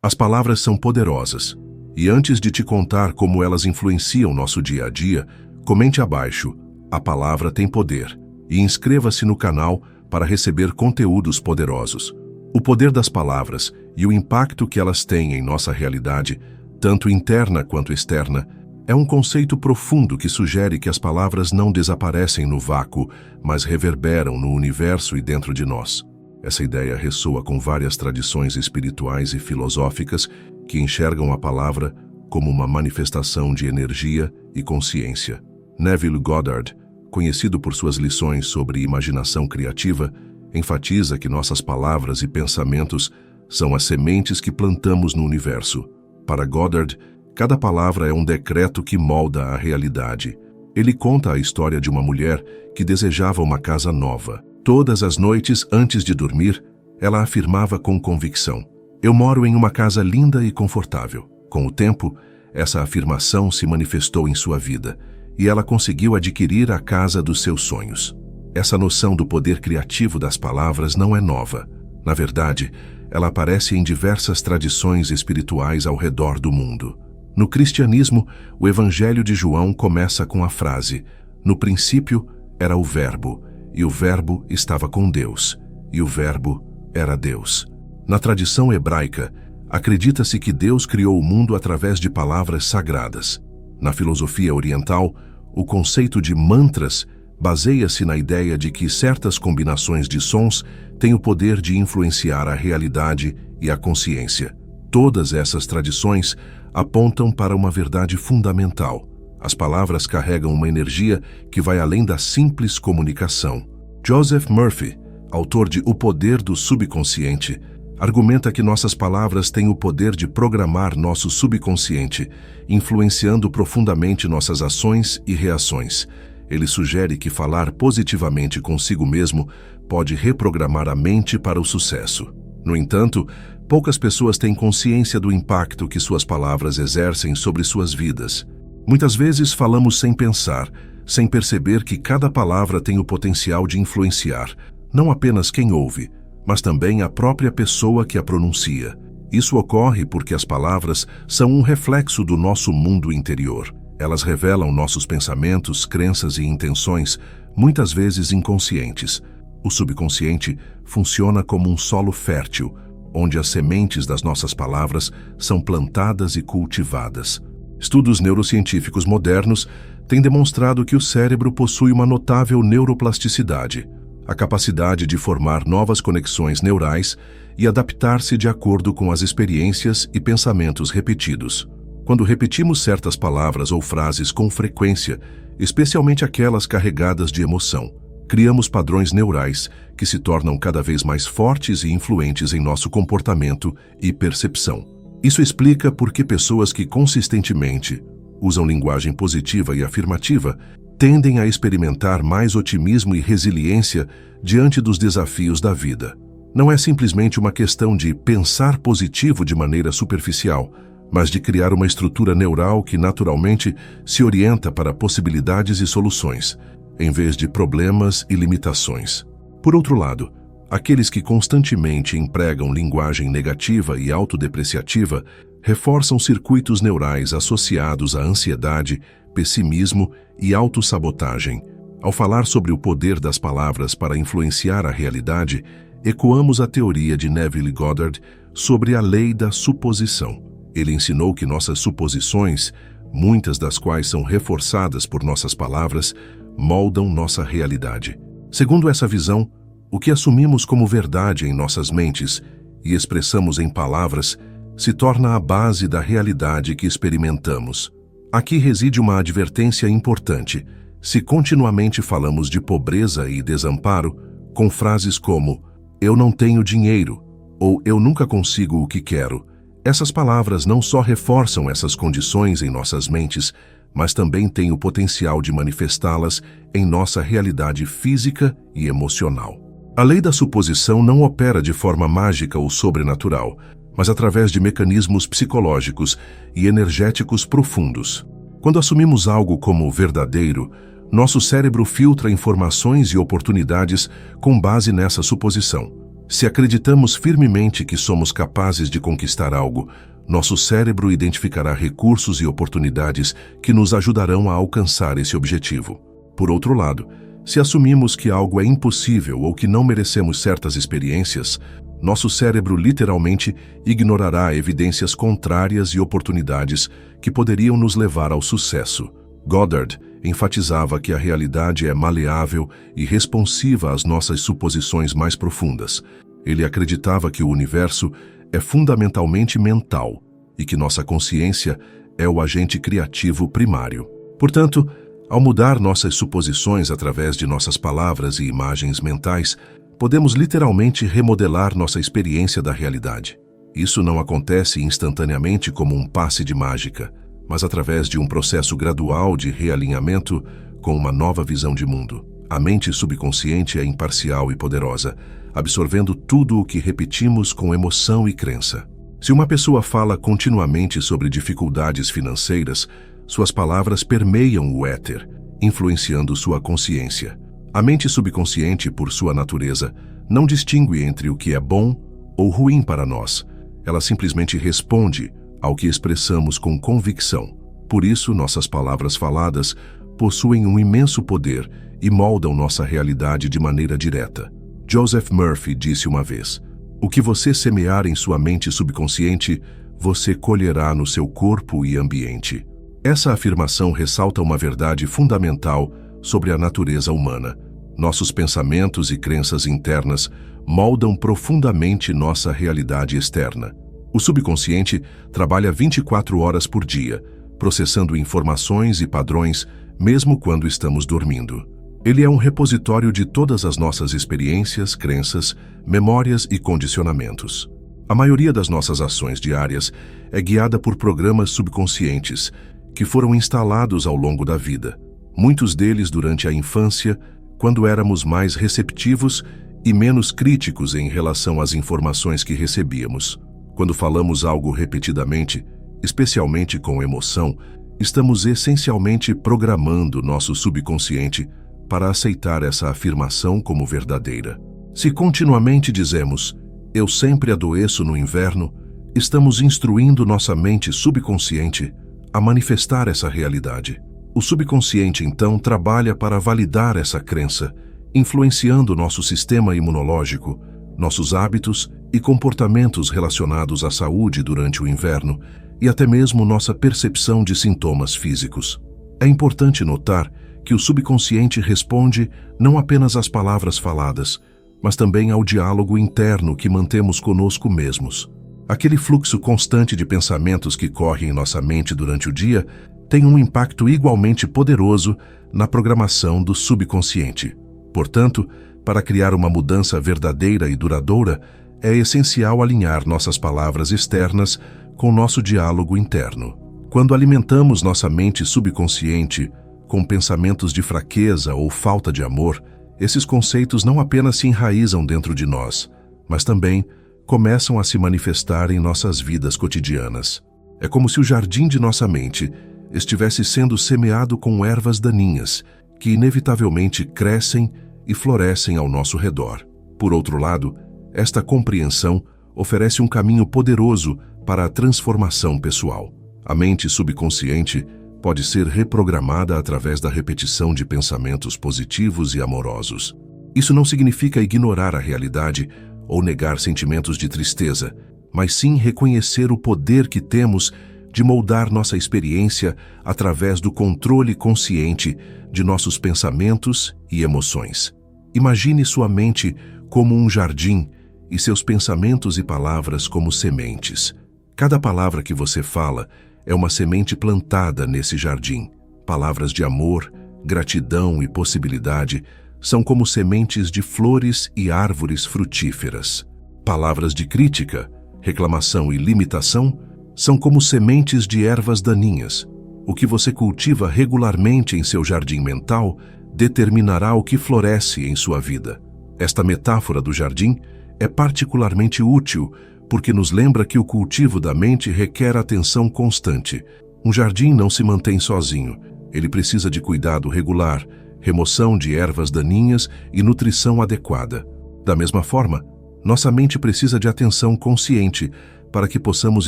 As palavras são poderosas, e antes de te contar como elas influenciam nosso dia a dia, comente abaixo: a palavra tem poder, e inscreva-se no canal para receber conteúdos poderosos. O poder das palavras e o impacto que elas têm em nossa realidade, tanto interna quanto externa, é um conceito profundo que sugere que as palavras não desaparecem no vácuo, mas reverberam no universo e dentro de nós. Essa ideia ressoa com várias tradições espirituais e filosóficas que enxergam a palavra como uma manifestação de energia e consciência. Neville Goddard, conhecido por suas lições sobre imaginação criativa, enfatiza que nossas palavras e pensamentos são as sementes que plantamos no universo. Para Goddard, cada palavra é um decreto que molda a realidade. Ele conta a história de uma mulher que desejava uma casa nova. Todas as noites, antes de dormir, ela afirmava com convicção: "Eu moro em uma casa linda e confortável." Com o tempo, essa afirmação se manifestou em sua vida, e ela conseguiu adquirir a casa dos seus sonhos. Essa noção do poder criativo das palavras não é nova. Na verdade, ela aparece em diversas tradições espirituais ao redor do mundo. No cristianismo, o Evangelho de João começa com a frase: "No princípio era o Verbo, e o Verbo estava com Deus, e o Verbo era Deus." Na tradição hebraica, acredita-se que Deus criou o mundo através de palavras sagradas. Na filosofia oriental, o conceito de mantras baseia-se na ideia de que certas combinações de sons têm o poder de influenciar a realidade e a consciência. Todas essas tradições apontam para uma verdade fundamental: as palavras carregam uma energia que vai além da simples comunicação. Joseph Murphy, autor de O Poder do Subconsciente, argumenta que nossas palavras têm o poder de programar nosso subconsciente, influenciando profundamente nossas ações e reações. Ele sugere que falar positivamente consigo mesmo pode reprogramar a mente para o sucesso. No entanto, poucas pessoas têm consciência do impacto que suas palavras exercem sobre suas vidas. Muitas vezes falamos sem pensar, sem perceber que cada palavra tem o potencial de influenciar, não apenas quem ouve, mas também a própria pessoa que a pronuncia. Isso ocorre porque as palavras são um reflexo do nosso mundo interior. Elas revelam nossos pensamentos, crenças e intenções, muitas vezes inconscientes. O subconsciente funciona como um solo fértil, onde as sementes das nossas palavras são plantadas e cultivadas. Estudos neurocientíficos modernos têm demonstrado que o cérebro possui uma notável neuroplasticidade, a capacidade de formar novas conexões neurais e adaptar-se de acordo com as experiências e pensamentos repetidos. Quando repetimos certas palavras ou frases com frequência, especialmente aquelas carregadas de emoção, criamos padrões neurais que se tornam cada vez mais fortes e influentes em nosso comportamento e percepção. Isso explica por que pessoas que consistentemente usam linguagem positiva e afirmativa tendem a experimentar mais otimismo e resiliência diante dos desafios da vida. Não é simplesmente uma questão de pensar positivo de maneira superficial, mas de criar uma estrutura neural que naturalmente se orienta para possibilidades e soluções, em vez de problemas e limitações. Por outro lado, aqueles que constantemente empregam linguagem negativa e autodepreciativa reforçam circuitos neurais associados à ansiedade, pessimismo e autossabotagem. Ao falar sobre o poder das palavras para influenciar a realidade, ecoamos a teoria de Neville Goddard sobre a lei da suposição. Ele ensinou que nossas suposições, muitas das quais são reforçadas por nossas palavras, moldam nossa realidade. Segundo essa visão, o que assumimos como verdade em nossas mentes e expressamos em palavras se torna a base da realidade que experimentamos. Aqui reside uma advertência importante. Se continuamente falamos de pobreza e desamparo, com frases como "eu não tenho dinheiro" ou "eu nunca consigo o que quero", essas palavras não só reforçam essas condições em nossas mentes, mas também têm o potencial de manifestá-las em nossa realidade física e emocional. A lei da suposição não opera de forma mágica ou sobrenatural, mas através de mecanismos psicológicos e energéticos profundos. Quando assumimos algo como verdadeiro, nosso cérebro filtra informações e oportunidades com base nessa suposição. Se acreditamos firmemente que somos capazes de conquistar algo, nosso cérebro identificará recursos e oportunidades que nos ajudarão a alcançar esse objetivo. Por outro lado, se assumimos que algo é impossível ou que não merecemos certas experiências, nosso cérebro literalmente ignorará evidências contrárias e oportunidades que poderiam nos levar ao sucesso. Goddard enfatizava que a realidade é maleável e responsiva às nossas suposições mais profundas. Ele acreditava que o universo é fundamentalmente mental e que nossa consciência é o agente criativo primário. Portanto, ao mudar nossas suposições através de nossas palavras e imagens mentais, podemos literalmente remodelar nossa experiência da realidade. Isso não acontece instantaneamente como um passe de mágica, mas através de um processo gradual de realinhamento com uma nova visão de mundo. A mente subconsciente é imparcial e poderosa, absorvendo tudo o que repetimos com emoção e crença. Se uma pessoa fala continuamente sobre dificuldades financeiras, suas palavras permeiam o éter, influenciando sua consciência. A mente subconsciente, por sua natureza, não distingue entre o que é bom ou ruim para nós. Ela simplesmente responde ao que expressamos com convicção. Por isso, nossas palavras faladas possuem um imenso poder e moldam nossa realidade de maneira direta. Joseph Murphy disse uma vez: "O que você semear em sua mente subconsciente, você colherá no seu corpo e ambiente." Essa afirmação ressalta uma verdade fundamental sobre a natureza humana. Nossos pensamentos e crenças internas moldam profundamente nossa realidade externa. O subconsciente trabalha 24 horas por dia, processando informações e padrões, mesmo quando estamos dormindo. Ele é um repositório de todas as nossas experiências, crenças, memórias e condicionamentos. A maioria das nossas ações diárias é guiada por programas subconscientes que foram instalados ao longo da vida, muitos deles durante a infância, quando éramos mais receptivos e menos críticos em relação às informações que recebíamos. Quando falamos algo repetidamente, especialmente com emoção, estamos essencialmente programando nosso subconsciente para aceitar essa afirmação como verdadeira. Se continuamente dizemos, "Eu sempre adoeço no inverno", estamos instruindo nossa mente subconsciente a manifestar essa realidade. O subconsciente, então, trabalha para validar essa crença, influenciando nosso sistema imunológico, nossos hábitos e comportamentos relacionados à saúde durante o inverno e até mesmo nossa percepção de sintomas físicos. É importante notar que o subconsciente responde não apenas às palavras faladas, mas também ao diálogo interno que mantemos conosco mesmos. Aquele fluxo constante de pensamentos que corre em nossa mente durante o dia tem um impacto igualmente poderoso na programação do subconsciente. Portanto, para criar uma mudança verdadeira e duradoura, é essencial alinhar nossas palavras externas com nosso diálogo interno. Quando alimentamos nossa mente subconsciente com pensamentos de fraqueza ou falta de amor, esses conceitos não apenas se enraizam dentro de nós, mas também começam a se manifestar em nossas vidas cotidianas. É como se o jardim de nossa mente estivesse sendo semeado com ervas daninhas, que inevitavelmente crescem e florescem ao nosso redor. Por outro lado, esta compreensão oferece um caminho poderoso para a transformação pessoal. A mente subconsciente pode ser reprogramada através da repetição de pensamentos positivos e amorosos. Isso não significa ignorar a realidade ou negar sentimentos de tristeza, mas sim reconhecer o poder que temos de moldar nossa experiência através do controle consciente de nossos pensamentos e emoções. Imagine sua mente como um jardim e seus pensamentos e palavras como sementes. Cada palavra que você fala é uma semente plantada nesse jardim. Palavras de amor, gratidão e possibilidade são como sementes de flores e árvores frutíferas. Palavras de crítica, reclamação e limitação são como sementes de ervas daninhas. O que você cultiva regularmente em seu jardim mental determinará o que floresce em sua vida. Esta metáfora do jardim é particularmente útil porque nos lembra que o cultivo da mente requer atenção constante. Um jardim não se mantém sozinho. Ele precisa de cuidado regular, remoção de ervas daninhas e nutrição adequada. Da mesma forma, Nossa mente precisa de atenção consciente para que possamos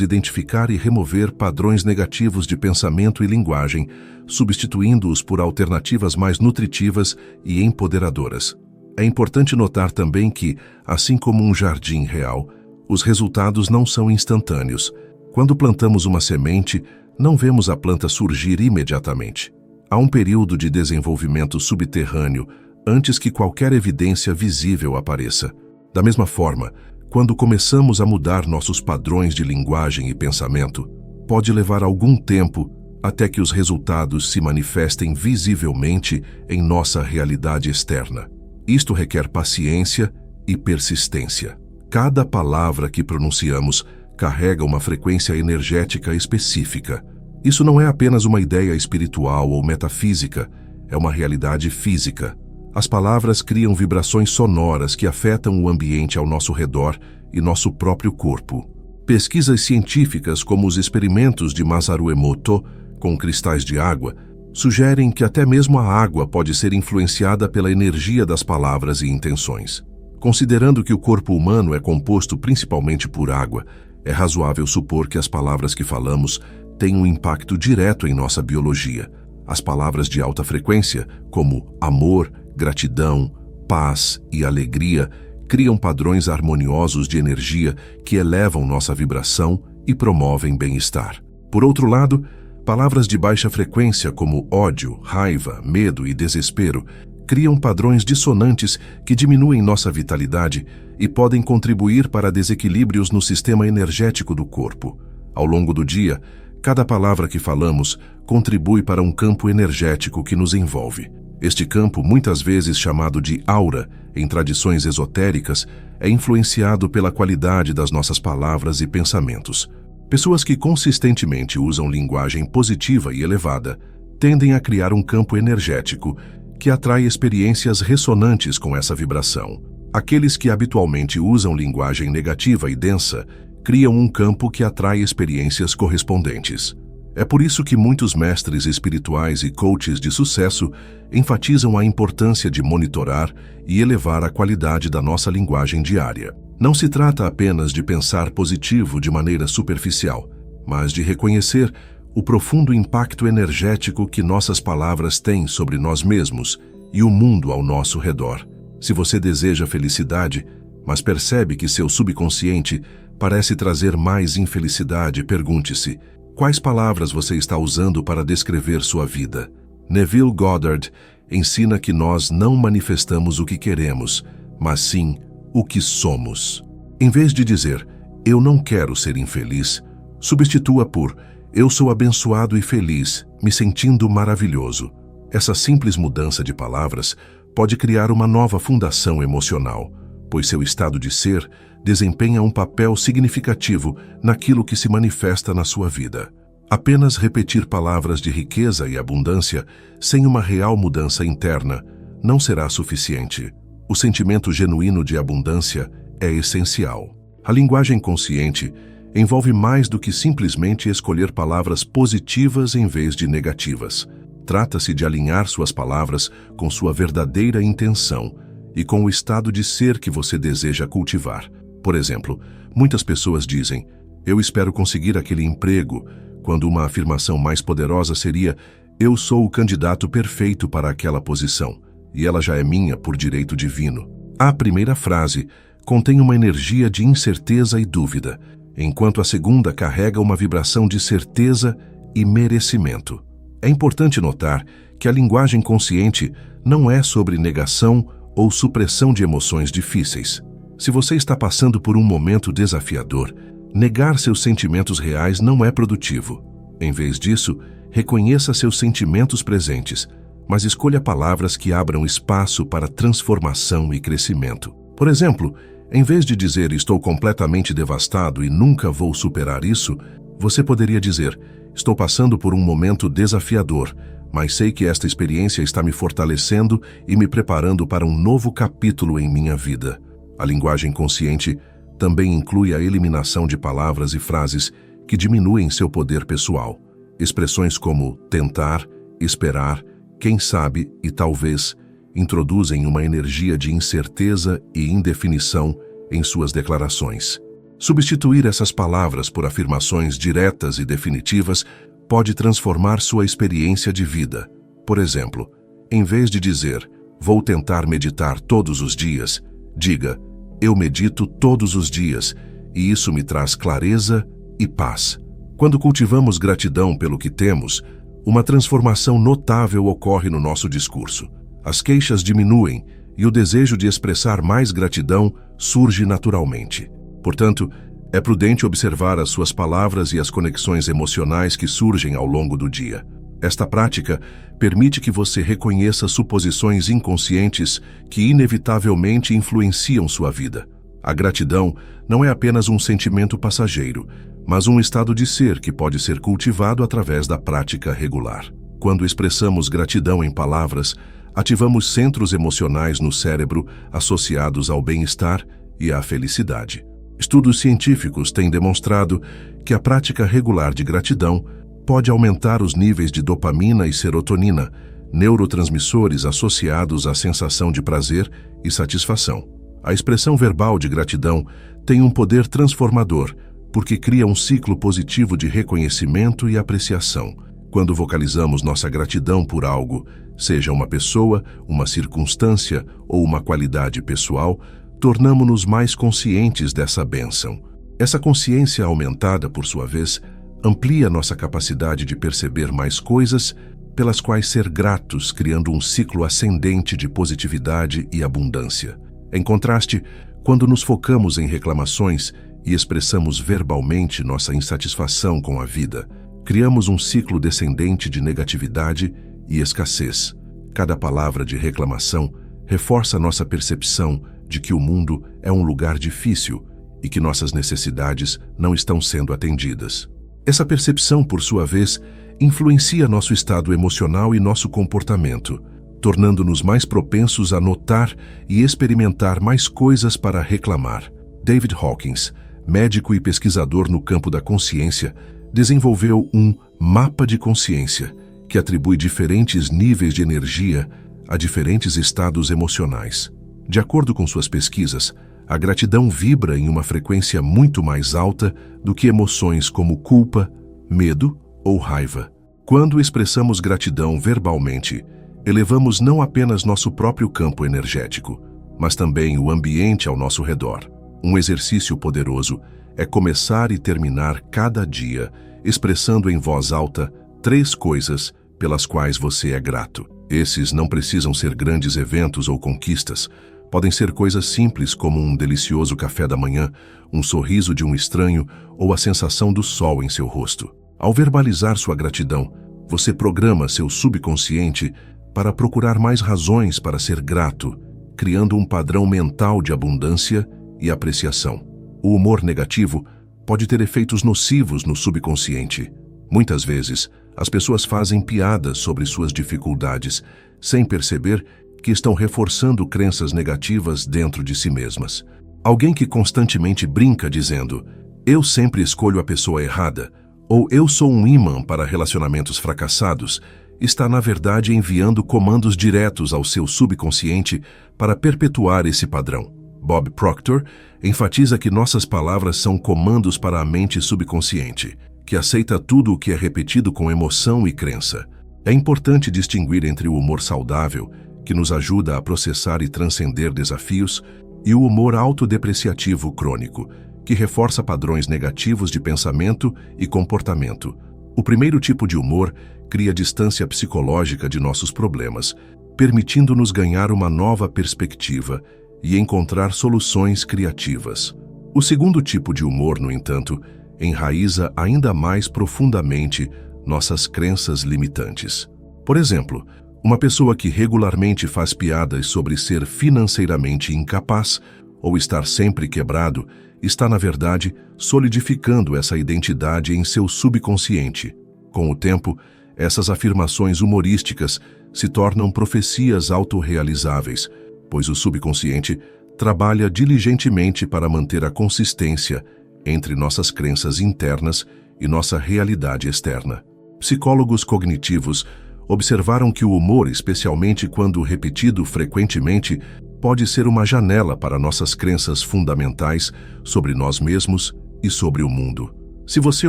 identificar e remover padrões negativos de pensamento e linguagem, substituindo-os por alternativas mais nutritivas e empoderadoras. É importante notar também que, assim como um jardim real, os resultados não são instantâneos. Quando plantamos uma semente, não vemos a planta surgir imediatamente. Há um período de desenvolvimento subterrâneo antes que qualquer evidência visível apareça. Da mesma forma, quando começamos a mudar nossos padrões de linguagem e pensamento, pode levar algum tempo até que os resultados se manifestem visivelmente em nossa realidade externa. Isto requer paciência e persistência. Cada palavra que pronunciamos carrega uma frequência energética específica. Isso não é apenas uma ideia espiritual ou metafísica, é uma realidade física. As palavras criam vibrações sonoras que afetam o ambiente ao nosso redor e nosso próprio corpo. Pesquisas científicas, como os experimentos de Masaru Emoto com cristais de água, sugerem que até mesmo a água pode ser influenciada pela energia das palavras e intenções. Considerando que o corpo humano é composto principalmente por água, é razoável supor que as palavras que falamos têm um impacto direto em nossa biologia. As palavras de alta frequência, como amor, gratidão, paz e alegria, criam padrões harmoniosos de energia que elevam nossa vibração e promovem bem-estar. Por outro lado, palavras de baixa frequência como ódio, raiva, medo e desespero criam padrões dissonantes que diminuem nossa vitalidade e podem contribuir para desequilíbrios no sistema energético do corpo. Ao longo do dia, cada palavra que falamos contribui para um campo energético que nos envolve. Este campo, muitas vezes chamado de aura em tradições esotéricas, é influenciado pela qualidade das nossas palavras e pensamentos. Pessoas que consistentemente usam linguagem positiva e elevada tendem a criar um campo energético que atrai experiências ressonantes com essa vibração. Aqueles que habitualmente usam linguagem negativa e densa criam um campo que atrai experiências correspondentes. É por isso que muitos mestres espirituais e coaches de sucesso enfatizam a importância de monitorar e elevar a qualidade da nossa linguagem diária. Não se trata apenas de pensar positivo de maneira superficial, mas de reconhecer o profundo impacto energético que nossas palavras têm sobre nós mesmos e o mundo ao nosso redor. Se você deseja felicidade, mas percebe que seu subconsciente parece trazer mais infelicidade, pergunte-se: quais palavras você está usando para descrever sua vida? Neville Goddard ensina que nós não manifestamos o que queremos, mas sim o que somos. Em vez de dizer, eu não quero ser infeliz, substitua por, eu sou abençoado e feliz, me sentindo maravilhoso. Essa simples mudança de palavras pode criar uma nova fundação emocional, pois seu estado de ser desempenha um papel significativo naquilo que se manifesta na sua vida. Apenas repetir palavras de riqueza e abundância sem uma real mudança interna não será suficiente. O sentimento genuíno de abundância é essencial. A linguagem consciente envolve mais do que simplesmente escolher palavras positivas em vez de negativas. Trata-se de alinhar suas palavras com sua verdadeira intenção e com o estado de ser que você deseja cultivar. Por exemplo, muitas pessoas dizem, eu espero conseguir aquele emprego, quando uma afirmação mais poderosa seria, eu sou o candidato perfeito para aquela posição, e ela já é minha por direito divino. A primeira frase contém uma energia de incerteza e dúvida, enquanto a segunda carrega uma vibração de certeza e merecimento. É importante notar que a linguagem consciente não é sobre negação ou supressão de emoções difíceis. Se você está passando por um momento desafiador, negar seus sentimentos reais não é produtivo. Em vez disso, reconheça seus sentimentos presentes, mas escolha palavras que abram espaço para transformação e crescimento. Por exemplo, em vez de dizer estou completamente devastado e nunca vou superar isso, você poderia dizer estou passando por um momento desafiador, mas sei que esta experiência está me fortalecendo e me preparando para um novo capítulo em minha vida. A linguagem consciente também inclui a eliminação de palavras e frases que diminuem seu poder pessoal. Expressões como tentar, esperar, quem sabe e talvez introduzem uma energia de incerteza e indefinição em suas declarações. Substituir essas palavras por afirmações diretas e definitivas pode transformar sua experiência de vida. Por exemplo, em vez de dizer, vou tentar meditar todos os dias, diga, eu medito todos os dias e isso me traz clareza e paz. Quando cultivamos gratidão pelo que temos, uma transformação notável ocorre no nosso discurso. As queixas diminuem e o desejo de expressar mais gratidão surge naturalmente. Portanto, é prudente observar as suas palavras e as conexões emocionais que surgem ao longo do dia. Esta prática permite que você reconheça suposições inconscientes que inevitavelmente influenciam sua vida. A gratidão não é apenas um sentimento passageiro, mas um estado de ser que pode ser cultivado através da prática regular. Quando expressamos gratidão em palavras, ativamos centros emocionais no cérebro associados ao bem-estar e à felicidade. Estudos científicos têm demonstrado que a prática regular de gratidão pode aumentar os níveis de dopamina e serotonina, neurotransmissores associados à sensação de prazer e satisfação. A expressão verbal de gratidão tem um poder transformador, porque cria um ciclo positivo de reconhecimento e apreciação. Quando vocalizamos nossa gratidão por algo, seja uma pessoa, uma circunstância ou uma qualidade pessoal, tornamo-nos mais conscientes dessa bênção. Essa consciência aumentada, por sua vez, amplia nossa capacidade de perceber mais coisas pelas quais ser gratos, criando um ciclo ascendente de positividade e abundância. Em contraste, quando nos focamos em reclamações e expressamos verbalmente nossa insatisfação com a vida, criamos um ciclo descendente de negatividade e escassez. Cada palavra de reclamação reforça nossa percepção de que o mundo é um lugar difícil e que nossas necessidades não estão sendo atendidas. Essa percepção, por sua vez, influencia nosso estado emocional e nosso comportamento, tornando-nos mais propensos a notar e experimentar mais coisas para reclamar. David Hawkins, médico e pesquisador no campo da consciência, desenvolveu um mapa de consciência que atribui diferentes níveis de energia a diferentes estados emocionais. De acordo com suas pesquisas, a gratidão vibra em uma frequência muito mais alta do que emoções como culpa, medo ou raiva. Quando expressamos gratidão verbalmente, elevamos não apenas nosso próprio campo energético, mas também o ambiente ao nosso redor. Um exercício poderoso é começar e terminar cada dia expressando em voz alta 3 coisas pelas quais você é grato. Esses não precisam ser grandes eventos ou conquistas. Podem ser coisas simples como um delicioso café da manhã, um sorriso de um estranho ou a sensação do sol em seu rosto. Ao verbalizar sua gratidão, você programa seu subconsciente para procurar mais razões para ser grato, criando um padrão mental de abundância e apreciação. O humor negativo pode ter efeitos nocivos no subconsciente. Muitas vezes, as pessoas fazem piadas sobre suas dificuldades, sem perceber que estão reforçando crenças negativas dentro de si mesmas. Alguém que constantemente brinca dizendo, eu sempre escolho a pessoa errada, ou eu sou um imã para relacionamentos fracassados, está na verdade enviando comandos diretos ao seu subconsciente para perpetuar esse padrão. Bob Proctor enfatiza que nossas palavras são comandos para a mente subconsciente, que aceita tudo o que é repetido com emoção e crença. É importante distinguir entre o humor saudável, que nos ajuda a processar e transcender desafios, e o humor autodepreciativo crônico, que reforça padrões negativos de pensamento e comportamento. O primeiro tipo de humor cria distância psicológica de nossos problemas, permitindo-nos ganhar uma nova perspectiva e encontrar soluções criativas. O segundo tipo de humor, no entanto, enraiza ainda mais profundamente nossas crenças limitantes. Por exemplo, uma pessoa que regularmente faz piadas sobre ser financeiramente incapaz ou estar sempre quebrado está, na verdade, solidificando essa identidade em seu subconsciente. Com o tempo, essas afirmações humorísticas se tornam profecias autorrealizáveis, pois o subconsciente trabalha diligentemente para manter a consistência entre nossas crenças internas e nossa realidade externa. Psicólogos cognitivos observaram que o humor, especialmente quando repetido frequentemente, pode ser uma janela para nossas crenças fundamentais sobre nós mesmos e sobre o mundo. Se você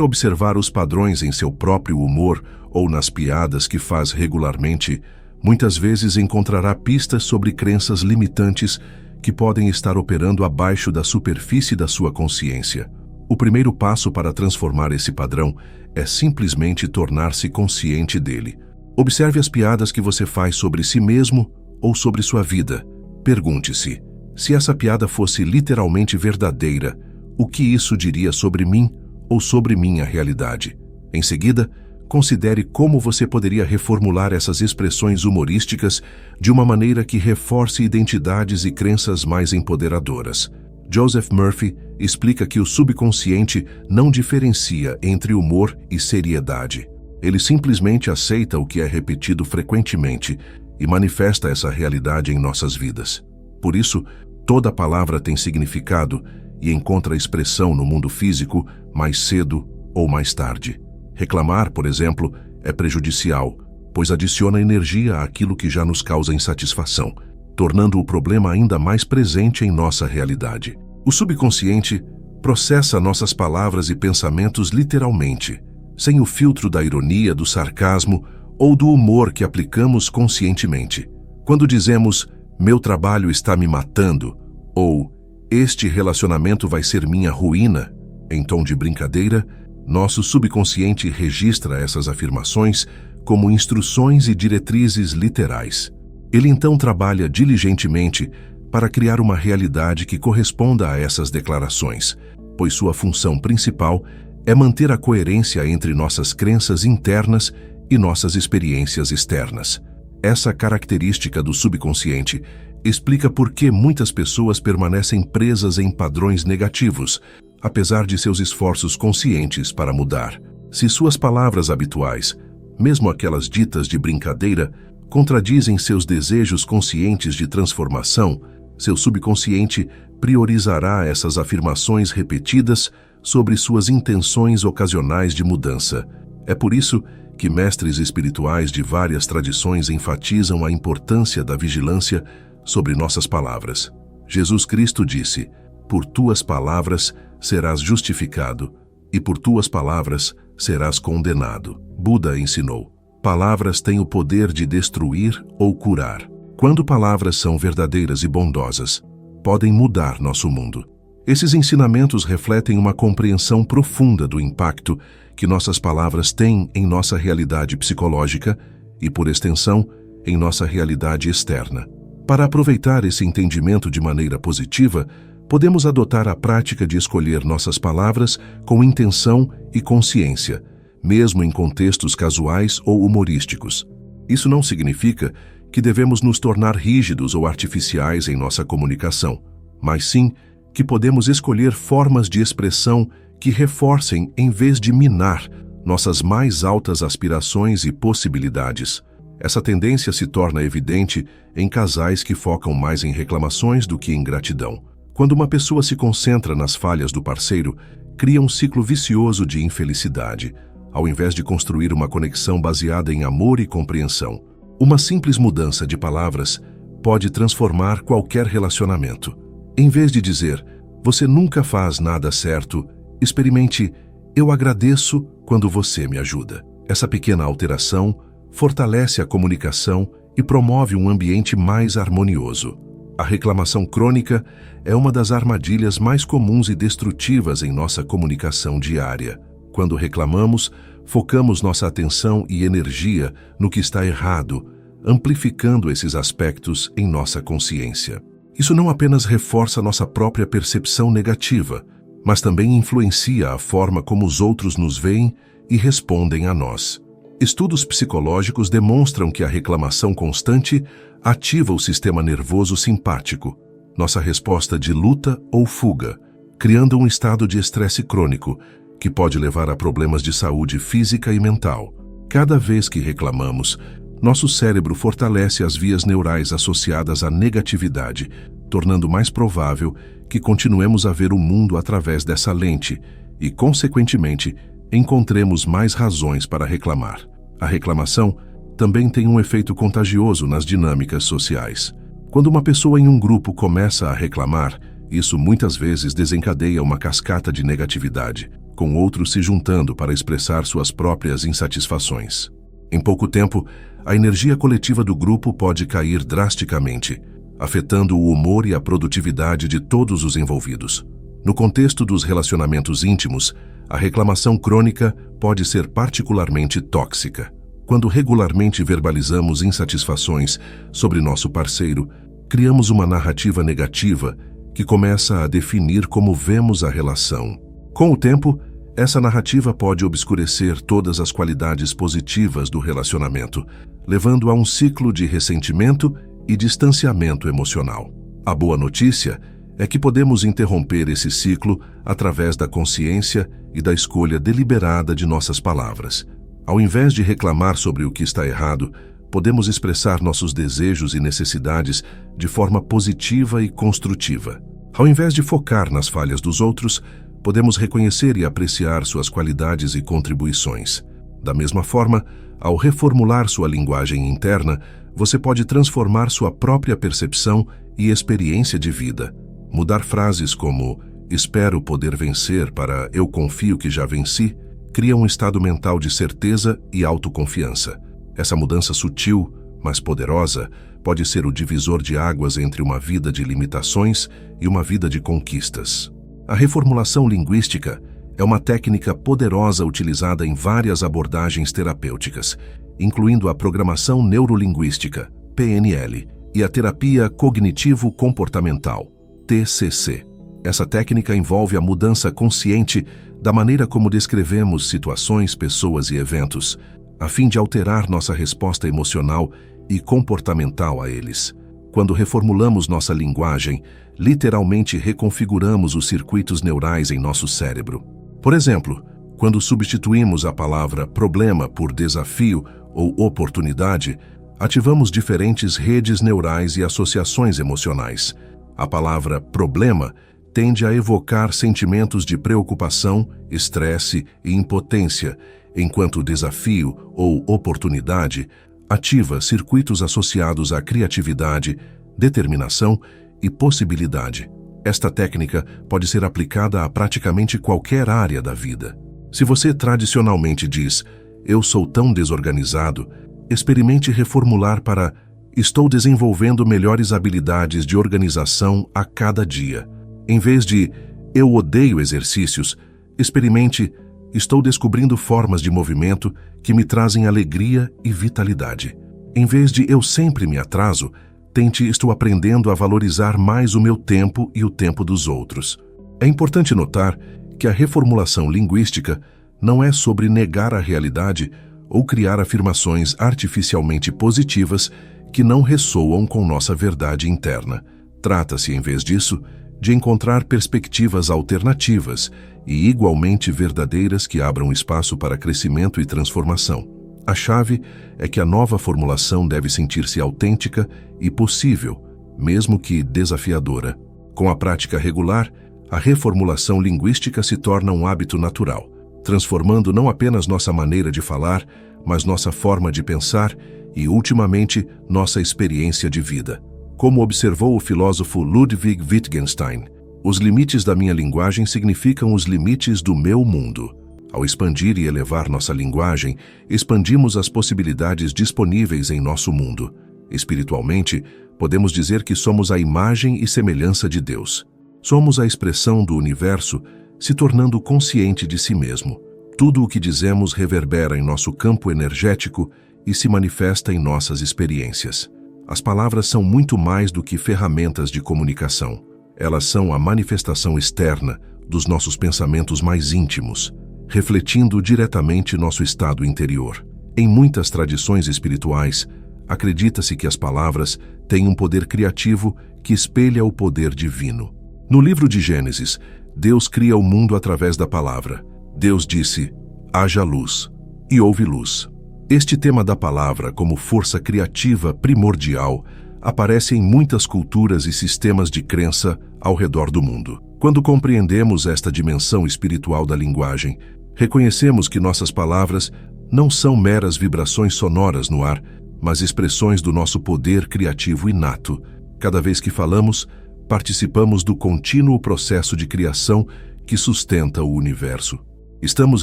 observar os padrões em seu próprio humor ou nas piadas que faz regularmente, muitas vezes encontrará pistas sobre crenças limitantes que podem estar operando abaixo da superfície da sua consciência. O primeiro passo para transformar esse padrão é simplesmente tornar-se consciente dele. Observe as piadas que você faz sobre si mesmo ou sobre sua vida. Pergunte-se: se essa piada fosse literalmente verdadeira, o que isso diria sobre mim ou sobre minha realidade? Em seguida, considere como você poderia reformular essas expressões humorísticas de uma maneira que reforce identidades e crenças mais empoderadoras. Joseph Murphy explica que o subconsciente não diferencia entre humor e seriedade. Ele simplesmente aceita o que é repetido frequentemente e manifesta essa realidade em nossas vidas. Por isso, toda palavra tem significado e encontra expressão no mundo físico mais cedo ou mais tarde. Reclamar, por exemplo, é prejudicial, pois adiciona energia àquilo que já nos causa insatisfação, tornando o problema ainda mais presente em nossa realidade. O subconsciente processa nossas palavras e pensamentos literalmente, sem o filtro da ironia, do sarcasmo ou do humor que aplicamos conscientemente. Quando dizemos, meu trabalho está me matando, ou este relacionamento vai ser minha ruína, em tom de brincadeira, nosso subconsciente registra essas afirmações como instruções e diretrizes literais. Ele então trabalha diligentemente para criar uma realidade que corresponda a essas declarações, pois sua função principal é manter a coerência entre nossas crenças internas e nossas experiências externas. Essa característica do subconsciente explica por que muitas pessoas permanecem presas em padrões negativos, apesar de seus esforços conscientes para mudar. Se suas palavras habituais, mesmo aquelas ditas de brincadeira, contradizem seus desejos conscientes de transformação, seu subconsciente priorizará essas afirmações repetidas sobre suas intenções ocasionais de mudança. É por isso que mestres espirituais de várias tradições enfatizam a importância da vigilância sobre nossas palavras. Jesus Cristo disse: por tuas palavras serás justificado, e por tuas palavras serás condenado. Buda ensinou: palavras têm o poder de destruir ou curar. Quando palavras são verdadeiras e bondosas, podem mudar nosso mundo. Esses ensinamentos refletem uma compreensão profunda do impacto que nossas palavras têm em nossa realidade psicológica e, por extensão, em nossa realidade externa. Para aproveitar esse entendimento de maneira positiva, podemos adotar a prática de escolher nossas palavras com intenção e consciência, mesmo em contextos casuais ou humorísticos. Isso não significa que devemos nos tornar rígidos ou artificiais em nossa comunicação, mas sim que podemos escolher formas de expressão que reforcem em vez de minar nossas mais altas aspirações e possibilidades. Essa tendência se torna evidente em casais que focam mais em reclamações do que em gratidão. Quando uma pessoa se concentra nas falhas do parceiro, cria um ciclo vicioso de infelicidade, ao invés de construir uma conexão baseada em amor e compreensão. Uma simples mudança de palavras pode transformar qualquer relacionamento. Em vez de dizer, você nunca faz nada certo, experimente, eu agradeço quando você me ajuda. Essa pequena alteração fortalece a comunicação e promove um ambiente mais harmonioso. A reclamação crônica é uma das armadilhas mais comuns e destrutivas em nossa comunicação diária. Quando reclamamos, focamos nossa atenção e energia no que está errado, amplificando esses aspectos em nossa consciência. Isso não apenas reforça nossa própria percepção negativa, mas também influencia a forma como os outros nos veem e respondem a nós. Estudos psicológicos demonstram que a reclamação constante ativa o sistema nervoso simpático, nossa resposta de luta ou fuga, criando um estado de estresse crônico que pode levar a problemas de saúde física e mental. Cada vez que reclamamos, nosso cérebro fortalece as vias neurais associadas à negatividade, tornando mais provável que continuemos a ver o mundo através dessa lente e, consequentemente, encontremos mais razões para reclamar. A reclamação também tem um efeito contagioso nas dinâmicas sociais. Quando uma pessoa em um grupo começa a reclamar, isso muitas vezes desencadeia uma cascata de negatividade, com outros se juntando para expressar suas próprias insatisfações. Em pouco tempo, a energia coletiva do grupo pode cair drasticamente, afetando o humor e a produtividade de todos os envolvidos. No contexto dos relacionamentos íntimos, a reclamação crônica pode ser particularmente tóxica. Quando regularmente verbalizamos insatisfações sobre nosso parceiro, criamos uma narrativa negativa que começa a definir como vemos a relação. Com o tempo, essa narrativa pode obscurecer todas as qualidades positivas do relacionamento, levando a um ciclo de ressentimento e distanciamento emocional. A boa notícia é que podemos interromper esse ciclo através da consciência e da escolha deliberada de nossas palavras. Ao invés de reclamar sobre o que está errado, podemos expressar nossos desejos e necessidades de forma positiva e construtiva. Ao invés de focar nas falhas dos outros, podemos reconhecer e apreciar suas qualidades e contribuições. Da mesma forma, ao reformular sua linguagem interna, você pode transformar sua própria percepção e experiência de vida. Mudar frases como "espero poder vencer" para "eu confio que já venci" cria um estado mental de certeza e autoconfiança. Essa mudança sutil, mas poderosa, pode ser o divisor de águas entre uma vida de limitações e uma vida de conquistas. A reformulação linguística é uma técnica poderosa utilizada em várias abordagens terapêuticas, incluindo a programação neurolinguística, PNL, e a terapia cognitivo-comportamental, TCC. Essa técnica envolve a mudança consciente da maneira como descrevemos situações, pessoas e eventos, a fim de alterar nossa resposta emocional e comportamental a eles. Quando reformulamos nossa linguagem, literalmente reconfiguramos os circuitos neurais em nosso cérebro. Por exemplo, quando substituímos a palavra problema por desafio ou oportunidade, ativamos diferentes redes neurais e associações emocionais. A palavra problema tende a evocar sentimentos de preocupação, estresse e impotência, enquanto o desafio ou oportunidade ativa circuitos associados à criatividade, determinação e possibilidade. Esta técnica pode ser aplicada a praticamente qualquer área da vida. Se você tradicionalmente diz "eu sou tão desorganizado", experimente reformular para "estou desenvolvendo melhores habilidades de organização a cada dia". Em vez de "eu odeio exercícios", experimente "estou descobrindo formas de movimento que me trazem alegria e vitalidade". Em vez de "eu sempre me atraso", tente "estou aprendendo a valorizar mais o meu tempo e o tempo dos outros". É importante notar que a reformulação linguística não é sobre negar a realidade ou criar afirmações artificialmente positivas que não ressoam com nossa verdade interna. Trata-se, em vez disso, de encontrar perspectivas alternativas e igualmente verdadeiras que abram espaço para crescimento e transformação. A chave é que a nova formulação deve sentir-se autêntica e possível, mesmo que desafiadora. Com a prática regular, a reformulação linguística se torna um hábito natural, transformando não apenas nossa maneira de falar, mas nossa forma de pensar e, ultimamente, nossa experiência de vida. Como observou o filósofo Ludwig Wittgenstein, os limites da minha linguagem significam os limites do meu mundo. Ao expandir e elevar nossa linguagem, expandimos as possibilidades disponíveis em nosso mundo. Espiritualmente, podemos dizer que somos a imagem e semelhança de Deus. Somos a expressão do universo, se tornando consciente de si mesmo. Tudo o que dizemos reverbera em nosso campo energético e se manifesta em nossas experiências. As palavras são muito mais do que ferramentas de comunicação. Elas são a manifestação externa dos nossos pensamentos mais íntimos, refletindo diretamente nosso estado interior. Em muitas tradições espirituais, acredita-se que as palavras têm um poder criativo que espelha o poder divino. No livro de Gênesis, Deus cria o mundo através da palavra. Deus disse: "Haja luz", e houve luz. Este tema da palavra como força criativa primordial aparece em muitas culturas e sistemas de crença ao redor do mundo. Quando compreendemos esta dimensão espiritual da linguagem, reconhecemos que nossas palavras não são meras vibrações sonoras no ar, mas expressões do nosso poder criativo inato. Cada vez que falamos, participamos do contínuo processo de criação que sustenta o universo. Estamos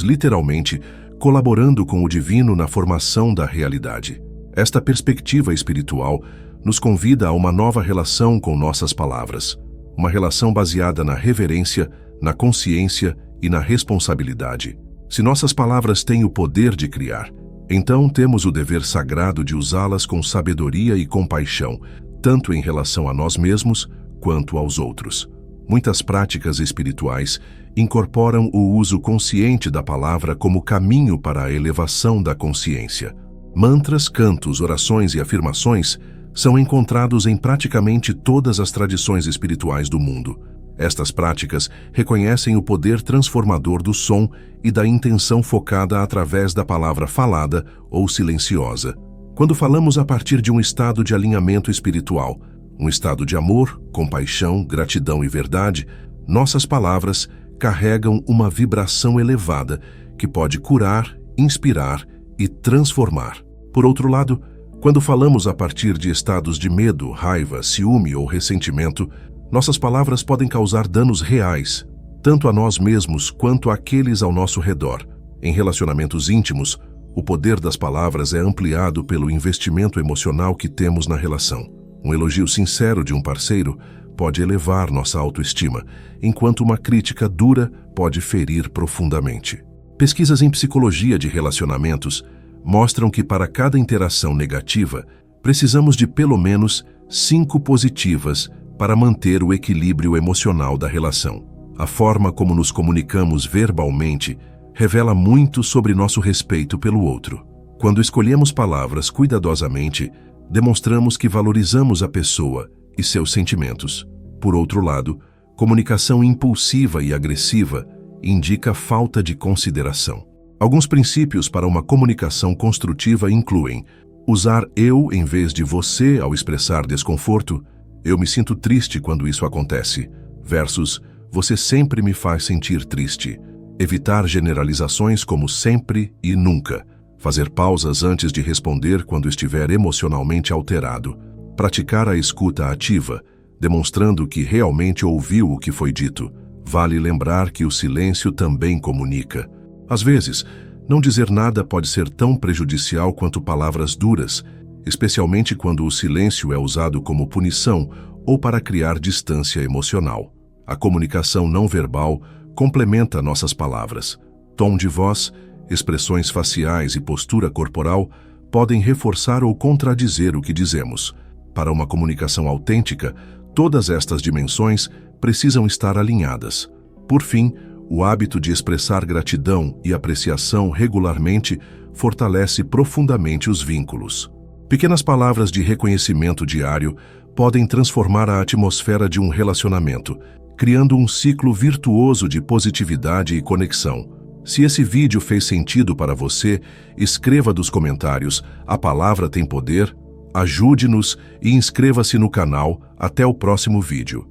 literalmente colaborando com o divino na formação da realidade. Esta perspectiva espiritual nos convida a uma nova relação com nossas palavras, uma relação baseada na reverência, na consciência e na responsabilidade. Se nossas palavras têm o poder de criar, então temos o dever sagrado de usá-las com sabedoria e compaixão, tanto em relação a nós mesmos quanto aos outros. Muitas práticas espirituais incorporam o uso consciente da palavra como caminho para a elevação da consciência. Mantras, cantos, orações e afirmações são encontrados em praticamente todas as tradições espirituais do mundo. Estas práticas reconhecem o poder transformador do som e da intenção focada através da palavra falada ou silenciosa. Quando falamos a partir de um estado de alinhamento espiritual, um estado de amor, compaixão, gratidão e verdade, nossas palavras carregam uma vibração elevada que pode curar, inspirar e transformar. Por outro lado, quando falamos a partir de estados de medo, raiva, ciúme ou ressentimento, nossas palavras podem causar danos reais, tanto a nós mesmos quanto àqueles ao nosso redor. Em relacionamentos íntimos, o poder das palavras é ampliado pelo investimento emocional que temos na relação. Um elogio sincero de um parceiro pode elevar nossa autoestima, enquanto uma crítica dura pode ferir profundamente. Pesquisas em psicologia de relacionamentos mostram que para cada interação negativa, precisamos de pelo menos 5 positivas para manter o equilíbrio emocional da relação. A forma como nos comunicamos verbalmente revela muito sobre nosso respeito pelo outro. Quando escolhemos palavras cuidadosamente, demonstramos que valorizamos a pessoa e seus sentimentos. Por outro lado, comunicação impulsiva e agressiva indica falta de consideração. Alguns princípios para uma comunicação construtiva incluem usar eu em vez de você ao expressar desconforto. Eu me sinto triste quando isso acontece, versus você sempre me faz sentir triste. Evitar generalizações como sempre e nunca. Fazer pausas antes de responder quando estiver emocionalmente alterado. Praticar a escuta ativa, demonstrando que realmente ouviu o que foi dito. Vale lembrar que o silêncio também comunica. Às vezes, não dizer nada pode ser tão prejudicial quanto palavras duras, especialmente quando o silêncio é usado como punição ou para criar distância emocional. A comunicação não verbal complementa nossas palavras. Tom de voz, expressões faciais e postura corporal podem reforçar ou contradizer o que dizemos. Para uma comunicação autêntica, todas estas dimensões precisam estar alinhadas. Por fim, o hábito de expressar gratidão e apreciação regularmente fortalece profundamente os vínculos. Pequenas palavras de reconhecimento diário podem transformar a atmosfera de um relacionamento, criando um ciclo virtuoso de positividade e conexão. Se esse vídeo fez sentido para você, escreva nos comentários: a palavra tem poder. Ajude-nos e inscreva-se no canal. Até o próximo vídeo.